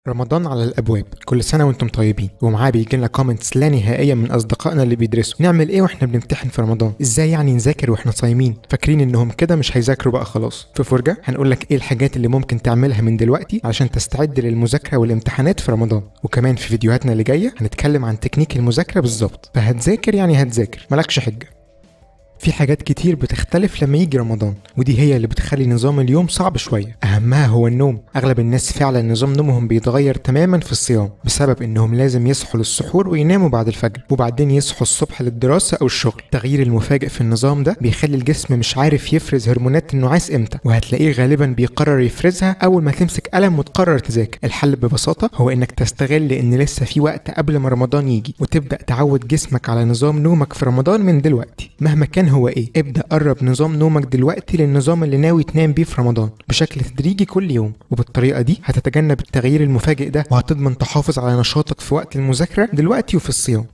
رمضان على الابواب، كل سنه وانتم طيبين. ومعاه بيجي لنا كومنتس لا نهائيه من اصدقائنا اللي بيدرسوا. نعمل ايه واحنا بنمتحن في رمضان؟ ازاي يعني نذاكر واحنا صايمين؟ فاكرين انهم كده مش هيذاكروا بقى خلاص. في فرجه هنقول لك ايه الحاجات اللي ممكن تعملها من دلوقتي علشان تستعد للمذاكره والامتحانات في رمضان. وكمان في فيديوهاتنا اللي جايه هنتكلم عن تكنيك المذاكره بالظبط. فهتذاكر يعني هتذاكر، مالكش حجه. في حاجات كتير بتختلف لما يجي رمضان، ودي هي اللي بتخلي نظام اليوم صعب شوية. أهمها هو النوم. أغلب الناس فعلا نظام نومهم بيتغير تماما في الصيام، بسبب إنهم لازم يصحوا للسحور ويناموا بعد الفجر، وبعدين يصحوا الصبح للدراسة أو الشغل. التغيير المفاجئ في النظام ده بيخلي الجسم مش عارف يفرز هرمونات النعاس إمتى، وهتلاقيه غالبا بيقرر يفرزها أول ما تمسك قلم وتقرر تذاكر. الحل ببساطة هو إنك تستغل إن لسه في وقت قبل ما رمضان يجي، وتبدأ تعود جسمك على نظام نومك في رمضان من دلوقتي. مهما كان هو ايه، ابدأ قرب نظام نومك دلوقتي للنظام اللي ناوي تنام بيه في رمضان بشكل تدريجي كل يوم. وبالطريقة دي هتتجنب التغيير المفاجئ ده، وهتضمن تحافظ على نشاطك في وقت المذاكرة دلوقتي وفي الصيام.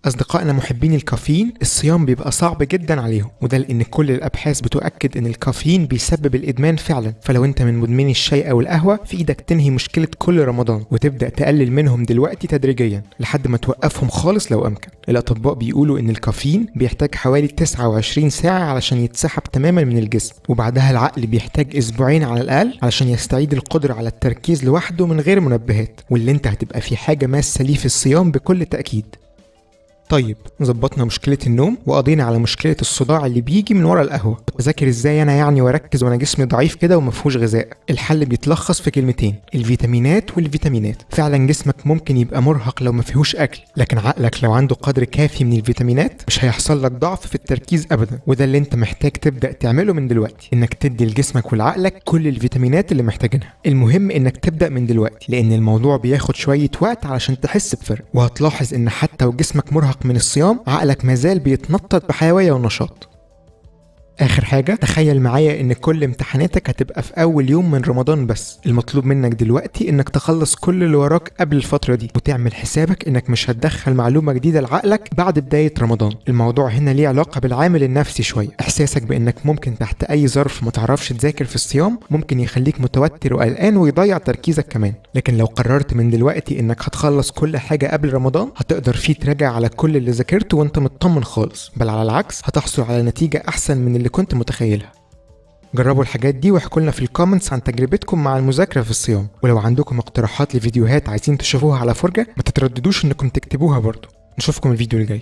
أصدقائنا محبين الكافيين، الصيام بيبقى صعب جدا عليهم، وده لأن كل الأبحاث بتؤكد إن الكافيين بيسبب الإدمان فعلا. فلو أنت من مدمني الشاي أو القهوة، في إيدك تنهي مشكلة كل رمضان وتبدأ تقلل منهم دلوقتي تدريجيا لحد ما توقفهم خالص لو أمكن. الأطباء بيقولوا إن الكافيين بيحتاج حوالي 29 ساعة علشان يتسحب تماما من الجسم، وبعدها العقل بيحتاج أسبوعين على الأقل علشان يستعيد القدرة على التركيز لوحده من غير منبهات، واللي أنت هتبقى في حاجة ماسة ليه في الصيام بكل تأكيد. طيب، ظبطنا مشكلة النوم وقضينا على مشكلة الصداع اللي بيجي من ورا القهوة. اذاكر ازاي انا يعني واركز وانا جسمي ضعيف كده ومفهوش غذاء؟ الحل بيتلخص في كلمتين: الفيتامينات والفيتامينات. فعلا جسمك ممكن يبقى مرهق لو مفيهوش اكل، لكن عقلك لو عنده قدر كافي من الفيتامينات مش هيحصل لك ضعف في التركيز ابدا. وده اللي انت محتاج تبدأ تعمله من دلوقتي، انك تدي لجسمك ولعقلك كل الفيتامينات اللي محتاجينها. المهم انك تبدأ من دلوقتي، لان الموضوع بياخد شوية وقت علشان تحس بفرق. وهتلاحظ ان حتى وجسمك مرهق من الصيام، عقلك مازال بيتنطط بحيوية ونشاط. آخر حاجة، تخيل معايا إن كل امتحاناتك هتبقى في أول يوم من رمضان بس. المطلوب منك دلوقتي إنك تخلص كل اللي وراك قبل الفترة دي، وتعمل حسابك إنك مش هتدخل معلومة جديدة لعقلك بعد بداية رمضان. الموضوع هنا ليه علاقة بالعامل النفسي شوية. إحساسك بإنك ممكن تحت أي ظرف ما تعرفش تذاكر في الصيام ممكن يخليك متوتر وقلقان ويضيع تركيزك كمان. لكن لو قررت من دلوقتي إنك هتخلص كل حاجة قبل رمضان، هتقدر فيه تراجع على كل اللي ذاكرته وأنت مطمن خالص، بل على العكس هتحصل على نتيجة أحسن من اللي كنت متخيلها. جربوا الحاجات دي واحكوا لنا في الكومنتس عن تجربتكم مع المذاكرة في الصيام. ولو عندكم اقتراحات لفيديوهات عايزين تشوفوها على فرجة، ما تترددوش انكم تكتبوها برضو. نشوفكم الفيديو الجاي.